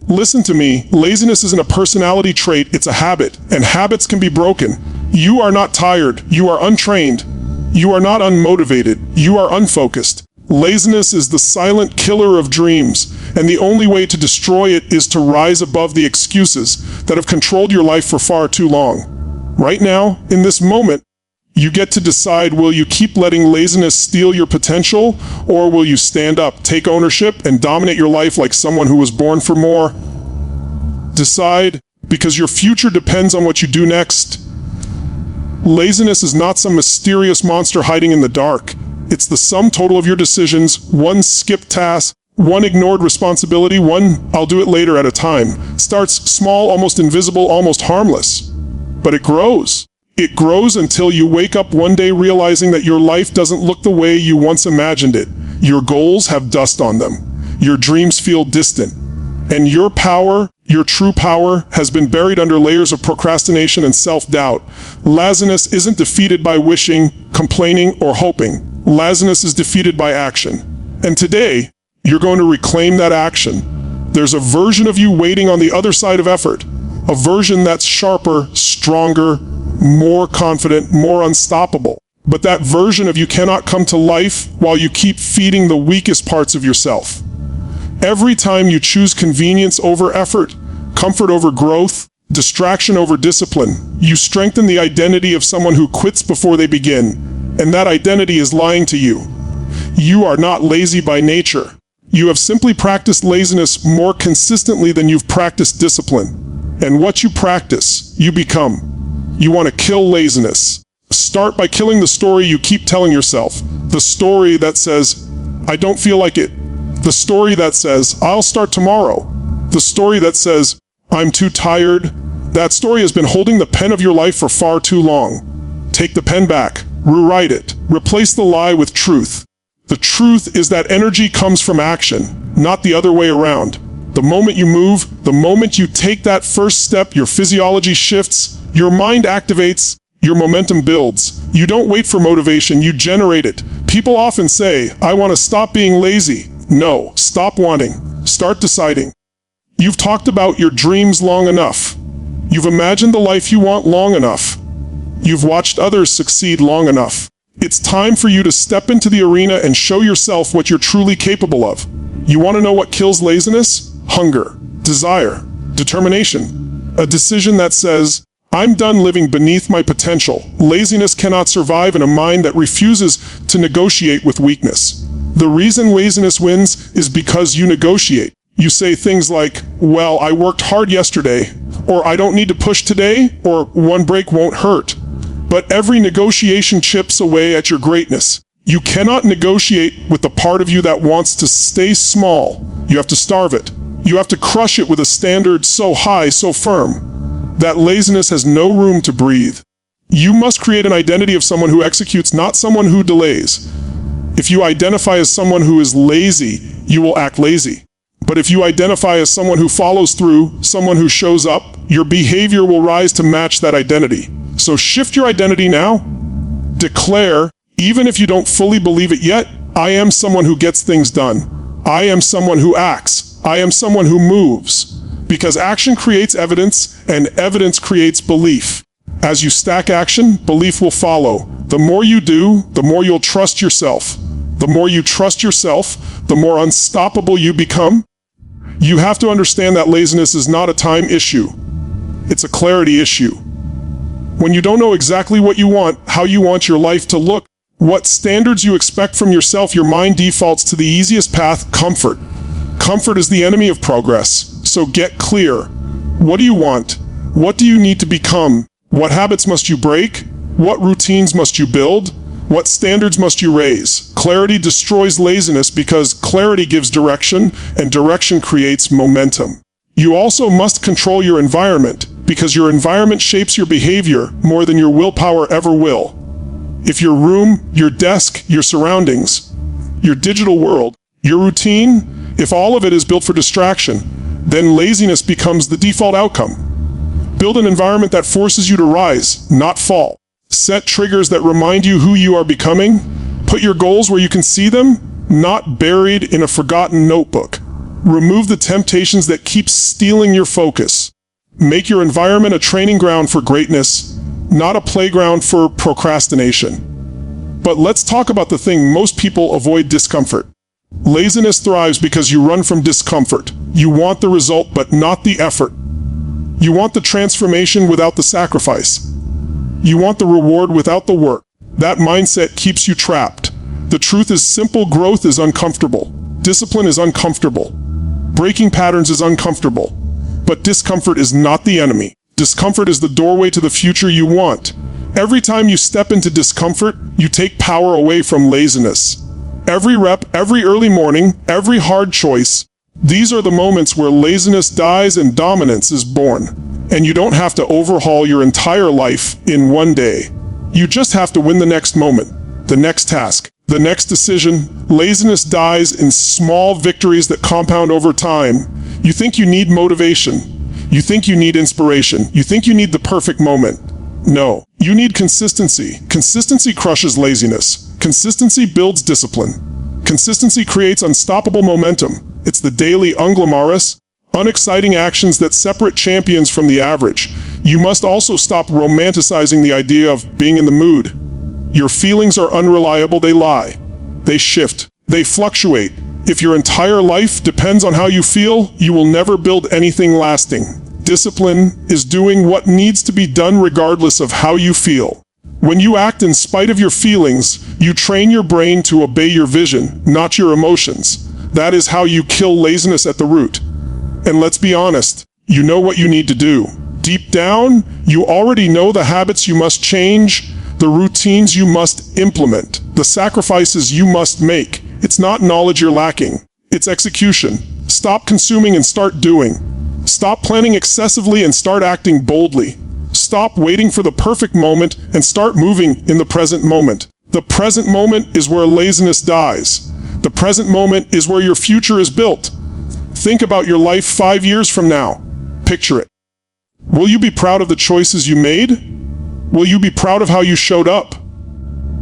Listen to me, laziness isn't a personality trait, it's a habit, and habits can be broken. You are not tired, you are untrained. You are not unmotivated, you are unfocused. Laziness is the silent killer of dreams, and the only way to destroy it is to rise above the excuses that have controlled your life for far too long. Right now, in this moment, you get to decide, will you keep letting laziness steal your potential, or will you stand up, take ownership, and dominate your life like someone who was born for more? Decide, because your future depends on what you do next. Laziness is not some mysterious monster hiding in the dark. It's the sum total of your decisions, one skipped task, one ignored responsibility, one "I'll do it later" at a time. Starts small, almost invisible, almost harmless. But it grows. It grows until you wake up one day realizing that your life doesn't look the way you once imagined it. Your goals have dust on them. Your dreams feel distant. And your power, your true power, has been buried under layers of procrastination and self-doubt. Laziness isn't defeated by wishing, complaining, or hoping. Laziness is defeated by action. And today, you're going to reclaim that action. There's a version of you waiting on the other side of effort. A version that's sharper, stronger, more confident, more unstoppable. But that version of you cannot come to life while you keep feeding the weakest parts of yourself. Every time you choose convenience over effort, comfort over growth, distraction over discipline, you strengthen the identity of someone who quits before they begin. And that identity is lying to you. You are not lazy by nature. You have simply practiced laziness more consistently than you've practiced discipline. And what you practice, you become. You want to kill laziness. Start by killing the story you keep telling yourself. The story that says, "I don't feel like it." The story that says, "I'll start tomorrow." The story that says, "I'm too tired." That story has been holding the pen of your life for far too long. Take the pen back. Rewrite it. Replace the lie with truth. The truth is that energy comes from action, not the other way around. The moment you move, the moment you take that first step, your physiology shifts, your mind activates, your momentum builds. You don't wait for motivation, you generate it. People often say, "I want to stop being lazy." No, stop wanting. Start deciding. You've talked about your dreams long enough. You've imagined the life you want long enough. You've watched others succeed long enough. It's time for you to step into the arena and show yourself what you're truly capable of. You want to know what kills laziness? Hunger, desire, determination. A decision that says, "I'm done living beneath my potential." Laziness cannot survive in a mind that refuses to negotiate with weakness. The reason laziness wins is because you negotiate. You say things like, "Well, I worked hard yesterday," or "I don't need to push today," or "one break won't hurt." But every negotiation chips away at your greatness. You cannot negotiate with the part of you that wants to stay small. You have to starve it. You have to crush it with a standard so high, so firm, that laziness has no room to breathe. You must create an identity of someone who executes, not someone who delays. If you identify as someone who is lazy, you will act lazy. But if you identify as someone who follows through, someone who shows up, your behavior will rise to match that identity. So shift your identity now. Declare, even if you don't fully believe it yet, "I am someone who gets things done. I am someone who acts. I am someone who moves." Because action creates evidence, and evidence creates belief. As you stack action, belief will follow. The more you do, the more you'll trust yourself. The more you trust yourself, the more unstoppable you become. You have to understand that laziness is not a time issue. It's a clarity issue. When you don't know exactly what you want, how you want your life to look, what standards you expect from yourself, your mind defaults to the easiest path: comfort. Comfort is the enemy of progress. So get clear. What do you want? What do you need to become? What habits must you break? What routines must you build? What standards must you raise? Clarity destroys laziness because clarity gives direction, and direction creates momentum. You also must control your environment, because your environment shapes your behavior more than your willpower ever will. If your room, your desk, your surroundings, your digital world, your routine, if all of it is built for distraction, then laziness becomes the default outcome. Build an environment that forces you to rise, not fall. Set triggers that remind you who you are becoming. Put your goals where you can see them, not buried in a forgotten notebook. Remove the temptations that keep stealing your focus. Make your environment a training ground for greatness, not a playground for procrastination. But let's talk about the thing most people avoid: discomfort. Laziness thrives because you run from discomfort. You want the result, but not the effort. You want the transformation without the sacrifice. You want the reward without the work. That mindset keeps you trapped. The truth is simple: growth is uncomfortable. Discipline is uncomfortable. Breaking patterns is uncomfortable. But discomfort is not the enemy. Discomfort is the doorway to the future you want. Every time you step into discomfort, you take power away from laziness. Every rep, every early morning, every hard choice, these are the moments where laziness dies and dominance is born. And you don't have to overhaul your entire life in one day. You just have to win the next moment, the next task, the next decision. Laziness dies in small victories that compound over time. You think you need motivation. You think you need inspiration. You think you need the perfect moment. No, you need consistency. Consistency crushes laziness. Consistency builds discipline. Consistency creates unstoppable momentum. It's the daily, unglamorous, unexciting actions that separate champions from the average. You must also stop romanticizing the idea of being in the mood. Your feelings are unreliable. They lie. They shift. They fluctuate. If your entire life depends on how you feel, you will never build anything lasting. Discipline is doing what needs to be done regardless of how you feel. When you act in spite of your feelings, you train your brain to obey your vision, not your emotions. That is how you kill laziness at the root. And let's be honest, you know what you need to do. Deep down, you already know the habits you must change, the routines you must implement, the sacrifices you must make. It's not knowledge you're lacking. It's execution. Stop consuming and start doing. Stop planning excessively and start acting boldly. Stop waiting for the perfect moment and start moving in the present moment. The present moment is where laziness dies. The present moment is where your future is built. Think about your life 5 years from now. Picture it. Will you be proud of the choices you made? Will you be proud of how you showed up?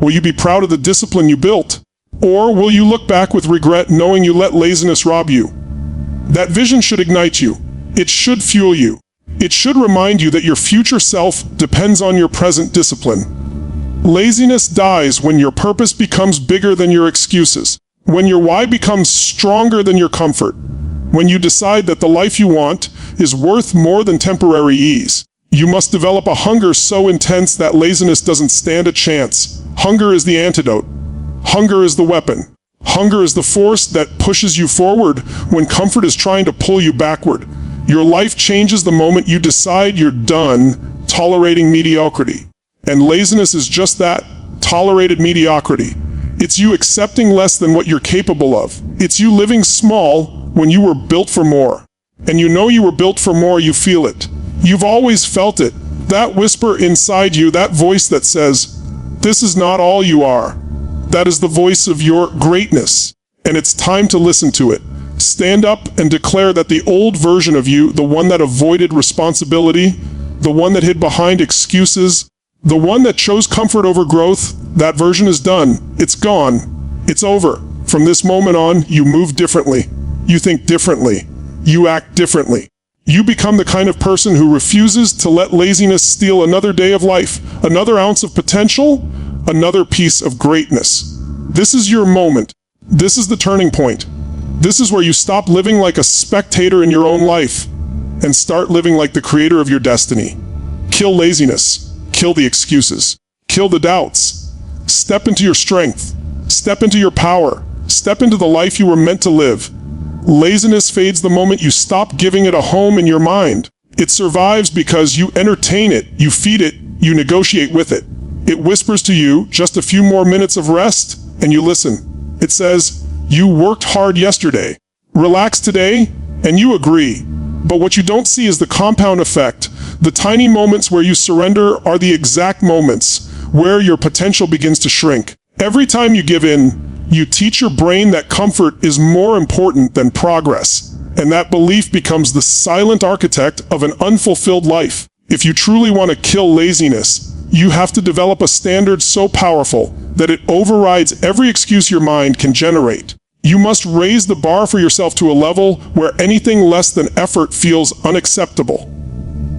Will you be proud of the discipline you built? Or will you look back with regret knowing you let laziness rob you? That vision should ignite you. It should fuel you. It should remind you that your future self depends on your present discipline. Laziness dies when your purpose becomes bigger than your excuses. When your why becomes stronger than your comfort. When you decide that the life you want is worth more than temporary ease. You must develop a hunger so intense that laziness doesn't stand a chance. Hunger is the antidote. Hunger is the weapon. Hunger is the force that pushes you forward when comfort is trying to pull you backward. Your life changes the moment you decide you're done tolerating mediocrity. And laziness is just that, tolerated mediocrity. It's you accepting less than what you're capable of. It's you living small when you were built for more. And you know you were built for more, you feel it. You've always felt it. That whisper inside you, that voice that says, this is not all you are. That is the voice of your greatness. And it's time to listen to it. Stand up and declare that the old version of you, the one that avoided responsibility, the one that hid behind excuses, the one that chose comfort over growth, that version is done. It's gone. It's over. From this moment on, you move differently. You think differently. You act differently. You become the kind of person who refuses to let laziness steal another day of life, another ounce of potential, another piece of greatness. This is your moment. This is the turning point. This is where you stop living like a spectator in your own life and start living like the creator of your destiny. Kill laziness. Kill the excuses. Kill the doubts. Step into your strength. Step into your power. Step into the life you were meant to live. Laziness fades the moment you stop giving it a home in your mind. It survives because you entertain it, you feed it, you negotiate with it. It whispers to you, just a few more minutes of rest, and you listen. It says, you worked hard yesterday. Relax today, and you agree. But what you don't see is the compound effect. The tiny moments where you surrender are the exact moments where your potential begins to shrink. Every time you give in, you teach your brain that comfort is more important than progress, and that belief becomes the silent architect of an unfulfilled life. If you truly want to kill laziness, you have to develop a standard so powerful that it overrides every excuse your mind can generate. You must raise the bar for yourself to a level where anything less than effort feels unacceptable.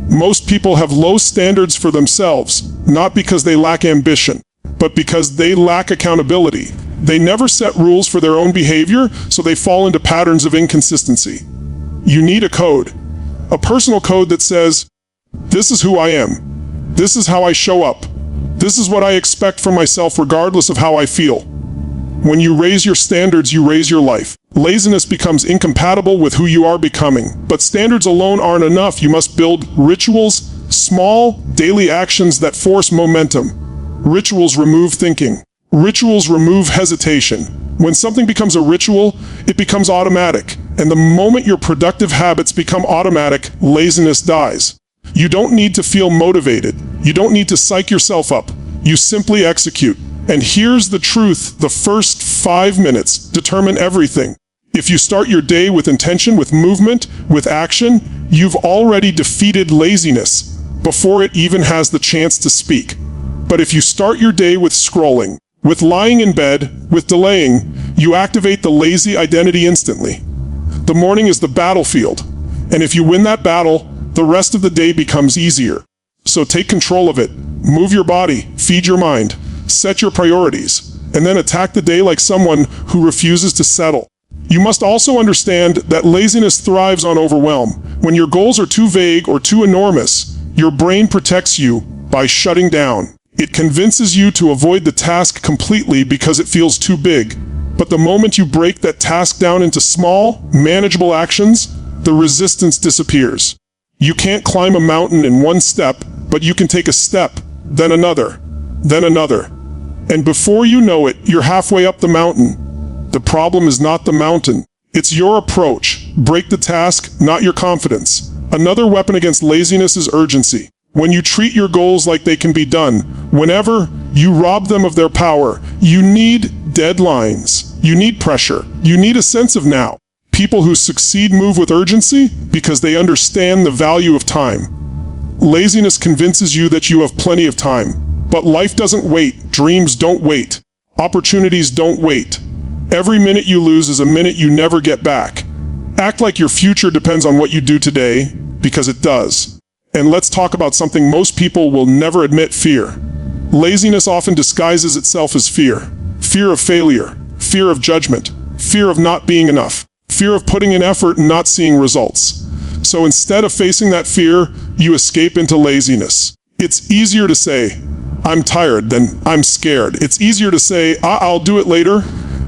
Most people have low standards for themselves, not because they lack ambition, but because they lack accountability. They never set rules for their own behavior, so they fall into patterns of inconsistency. You need a code, a personal code that says, this is who I am. This is how I show up. This is what I expect from myself regardless of how I feel. When you raise your standards, you raise your life. Laziness becomes incompatible with who you are becoming. But standards alone aren't enough. You must build rituals, small, daily actions that force momentum. Rituals remove thinking. Rituals remove hesitation. When something becomes a ritual, it becomes automatic. And the moment your productive habits become automatic, laziness dies. You don't need to feel motivated. You don't need to psych yourself up. You simply execute. And here's the truth, the first 5 minutes determine everything. If you start your day with intention, with movement, with action, you've already defeated laziness before it even has the chance to speak. But if you start your day with scrolling, with lying in bed, with delaying, you activate the lazy identity instantly. The morning is the battlefield, and if you win that battle, the rest of the day becomes easier. So take control of it. Move your body, feed your mind. Set your priorities, and then attack the day like someone who refuses to settle. You must also understand that laziness thrives on overwhelm. When your goals are too vague or too enormous, your brain protects you by shutting down. It convinces you to avoid the task completely because it feels too big. But the moment you break that task down into small, manageable actions, the resistance disappears. You can't climb a mountain in one step, but you can take a step, then another, then another. And before you know it, you're halfway up the mountain. The problem is not the mountain. It's your approach. Break the task, not your confidence. Another weapon against laziness is urgency. When you treat your goals like they can be done, whenever, you rob them of their power. You need deadlines. You need pressure. You need a sense of now. People who succeed move with urgency because they understand the value of time. Laziness convinces you that you have plenty of time. But life doesn't wait. Dreams don't wait. Opportunities don't wait. Every minute you lose is a minute you never get back. Act like your future depends on what you do today, because it does. And let's talk about something most people will never admit: fear. Laziness often disguises itself as fear. Fear of failure, fear of judgment, fear of not being enough, fear of putting in effort and not seeing results. So instead of facing that fear, you escape into laziness. It's easier to say, I'm tired, than I'm scared. It's easier to say, I'll do it later,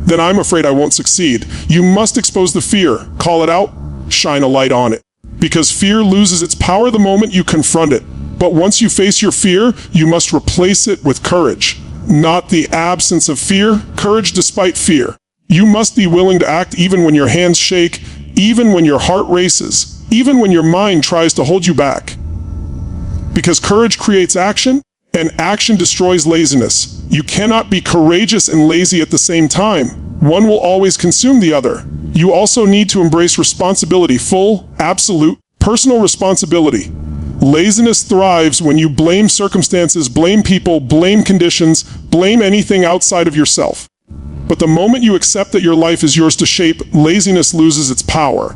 than I'm afraid I won't succeed. You must expose the fear, call it out, shine a light on it. Because fear loses its power the moment you confront it. But once you face your fear, you must replace it with courage. Not the absence of fear, courage despite fear. You must be willing to act even when your hands shake, even when your heart races, even when your mind tries to hold you back. Because courage creates action, and action destroys laziness. You cannot be courageous and lazy at the same time. One will always consume the other. You also need to embrace responsibility, full, absolute, personal responsibility. Laziness thrives when you blame circumstances, blame people, blame conditions, blame anything outside of yourself. But the moment you accept that your life is yours to shape, laziness loses its power.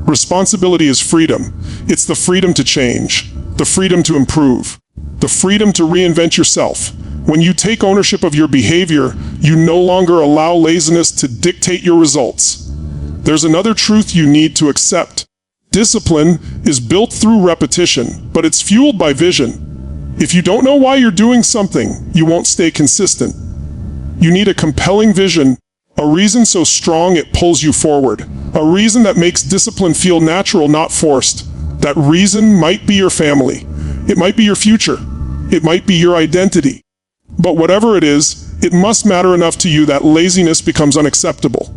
Responsibility is freedom. It's the freedom to change, the freedom to improve, the freedom to reinvent yourself. When you take ownership of your behavior, you no longer allow laziness to dictate your results. There's another truth you need to accept. Discipline is built through repetition, but it's fueled by vision. If you don't know why you're doing something, you won't stay consistent. You need a compelling vision, a reason so strong it pulls you forward, a reason that makes discipline feel natural, not forced. That reason might be your family. It might be your future. It might be your identity. But whatever it is, it must matter enough to you that laziness becomes unacceptable.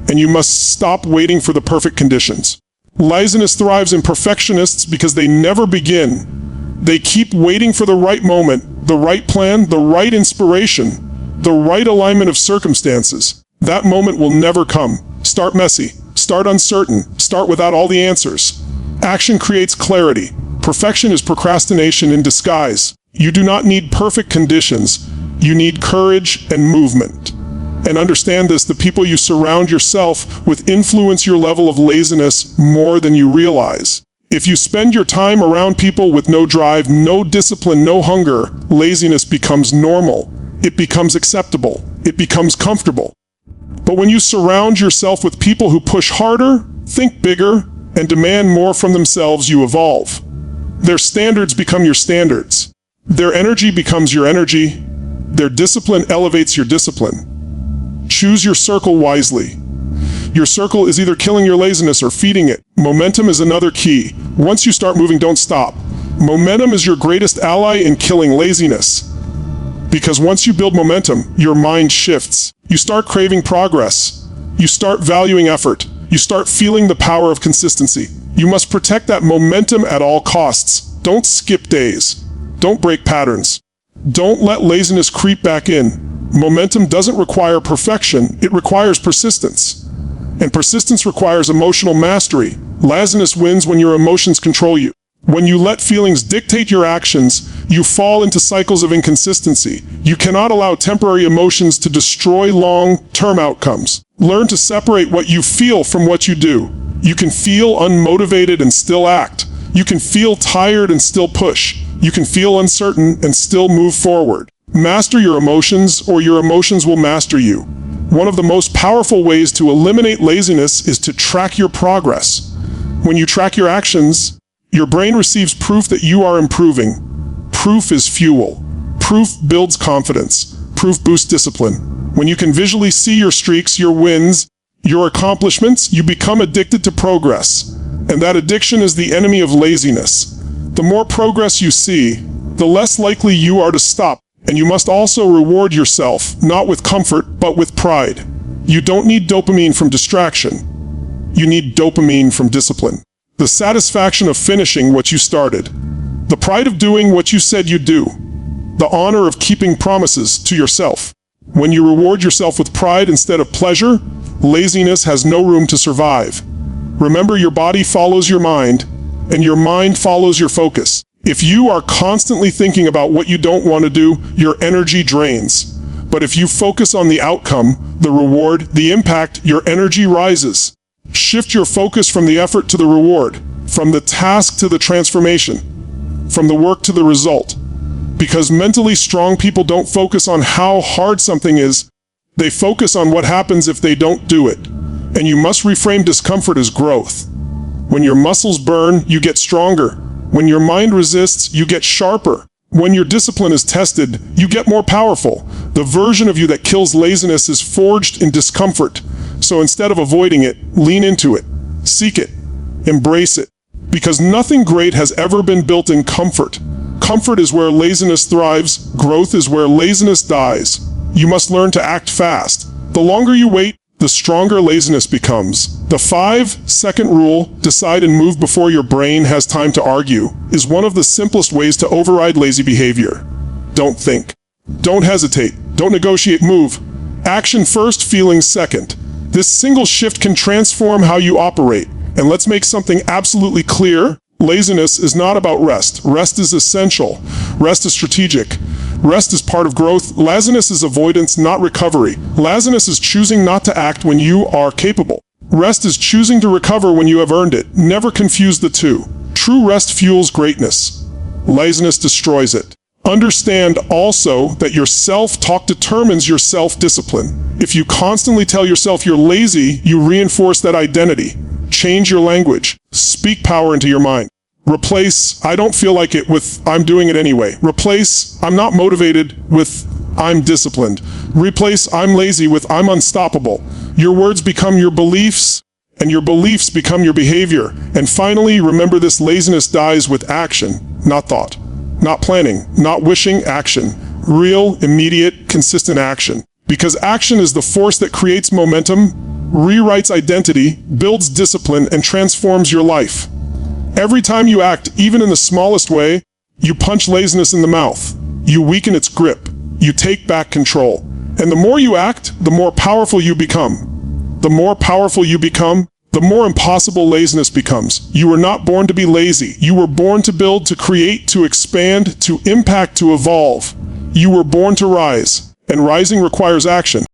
And you must stop waiting for the perfect conditions. Laziness thrives in perfectionists because they never begin. They keep waiting for the right moment, the right plan, the right inspiration, the right alignment of circumstances. That moment will never come. Start messy. Start uncertain. Start without all the answers. Action creates clarity. Perfection is procrastination in disguise. You do not need perfect conditions. You need courage and movement. And understand this, the people you surround yourself with influence your level of laziness more than you realize. If you spend your time around people with no drive, no discipline, no hunger, laziness becomes normal. It becomes acceptable. It becomes comfortable. But when you surround yourself with people who push harder, think bigger, and demand more from themselves, you evolve. Their standards become your standards. Their energy becomes your energy. Their discipline elevates your discipline. Choose your circle wisely. Your circle is either killing your laziness or feeding it. Momentum is another key. Once you start moving, don't stop. Momentum is your greatest ally in killing laziness. Because once you build momentum, your mind shifts. You start craving progress. You start valuing effort. You start feeling the power of consistency. You must protect that momentum at all costs. Don't skip days. Don't break patterns. Don't let laziness creep back in. Momentum doesn't require perfection. It requires persistence. And persistence requires emotional mastery. Laziness wins when your emotions control you. When you let feelings dictate your actions, you fall into cycles of inconsistency. You cannot allow temporary emotions to destroy long-term outcomes. Learn to separate what you feel from what you do. You can feel unmotivated and still act. You can feel tired and still push. You can feel uncertain and still move forward. Master your emotions, or your emotions will master you. One of the most powerful ways to eliminate laziness is to track your progress. When you track your actions, your brain receives proof that you are improving. Proof is fuel. Proof builds confidence. Proof boosts discipline. When you can visually see your streaks, your wins, your accomplishments, you become addicted to progress. And that addiction is the enemy of laziness. The more progress you see, the less likely you are to stop. And you must also reward yourself, not with comfort, but with pride. You don't need dopamine from distraction. You need dopamine from discipline. The satisfaction of finishing what you started. The pride of doing what you said you'd do. The honor of keeping promises to yourself. When you reward yourself with pride instead of pleasure, laziness has no room to survive. Remember, your body follows your mind, and your mind follows your focus. If you are constantly thinking about what you don't want to do, your energy drains. But if you focus on the outcome, the reward, the impact, your energy rises. Shift your focus from the effort to the reward, from the task to the transformation, from the work to the result. Because mentally strong people don't focus on how hard something is, they focus on what happens if they don't do it. And you must reframe discomfort as growth. When your muscles burn, you get stronger. When your mind resists, you get sharper. When your discipline is tested, you get more powerful. The version of you that kills laziness is forged in discomfort. So instead of avoiding it, lean into it. Seek it. Embrace it. Because nothing great has ever been built in comfort. Comfort is where laziness thrives. Growth is where laziness dies. You must learn to act fast. The longer you wait, the stronger laziness becomes. The 5-second rule, decide and move before your brain has time to argue, is one of the simplest ways to override lazy behavior. Don't think. Don't hesitate. Don't negotiate. Move. Action first, feelings second. This single shift can transform how you operate. And let's make something absolutely clear. Laziness is not about rest. Rest is essential. Rest is strategic. Rest is part of growth. Laziness is avoidance, not recovery. Laziness is choosing not to act when you are capable. Rest is choosing to recover when you have earned it. Never confuse the two. True rest fuels greatness. Laziness destroys it. Understand also that your self-talk determines your self-discipline. If you constantly tell yourself you're lazy, you reinforce that identity. Change your language. Speak power into your mind. Replace "I don't feel like it" with "I'm doing it anyway." Replace "I'm not motivated" with "I'm disciplined." Replace "I'm lazy" with "I'm unstoppable." Your words become your beliefs, and your beliefs become your behavior. And finally, remember this: laziness dies with action, not thought. Not planning, not wishing. Action. Real, immediate, consistent action. Because action is the force that creates momentum, rewrites identity, builds discipline, and transforms your life. Every time you act, even in the smallest way, you punch laziness in the mouth. You weaken its grip. You take back control. And the more you act, the more powerful you become. The more powerful you become, the more impossible laziness becomes. You were not born to be lazy. You were born to build, to create, to expand, to impact, to evolve. You were born to rise. And rising requires action.